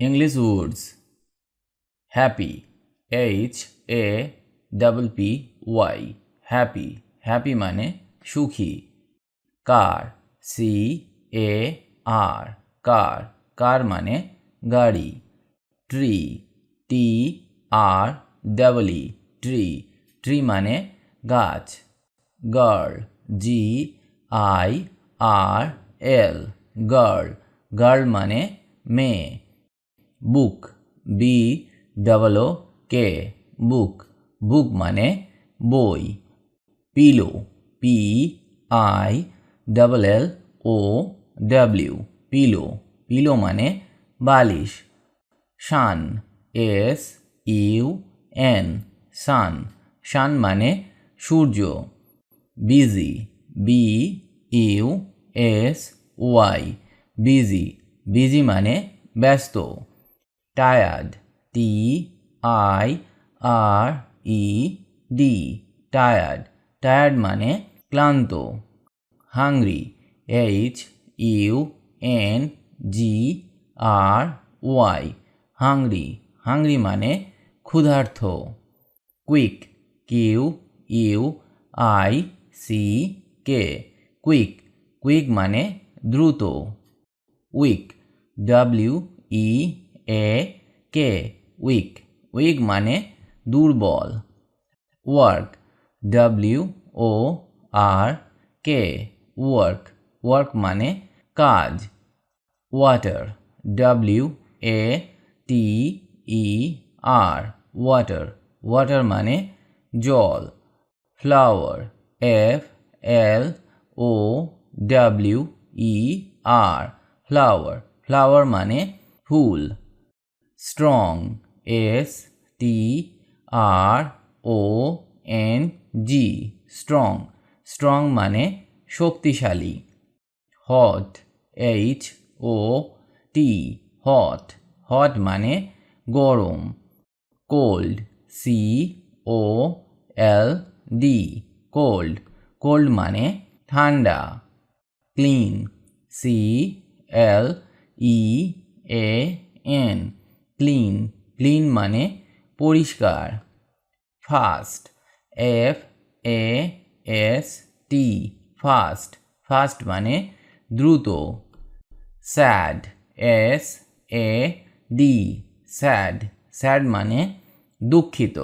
English words. Happy, HAPPY, happy, happy মানে সুখী। Car, CAR, car, car মানে গাড়ি। Tree, TREE, tree, tree মানে গাছ। Girl, GIRL, girl, girl মানে মেয়ে। Book, BOOK, book, book মানে বই। Pillow, PILLOW, pillow, pillow মানে বালিশ। Sun, SUN, sun, sun মানে সূর্য। Busy, BUSY, busy, busy মানে ব্যস্ত। Tired, TIRED, tired, tired মানে ক্লান্ত। Hungry, HUNGRY, hungry, hungry মানে ক্ষুধার্ত। Quick, QUICK, quick, quick মানে দ্রুত। Weak, WEAK, weak, weak মানে দুর্বল। Work, WORK, work, work মানে কাজ। Water, WATER, water, water মানে জল। Flower, FLOWER, flower, flower মানে ফুল। Strong, STRONG, strong, strong মানে শক্তিশালী। Hot, HOT, hot, hot মানে গরম। Cold, COLD, cold, cold মানে ঠান্ডা। Clean, CLEAN, clean, clean মানে পরিষ্কার। Fast, FAST, fast, fast মানে দ্রুত। Sad, SAD, sad, sad মানে দুঃখিত।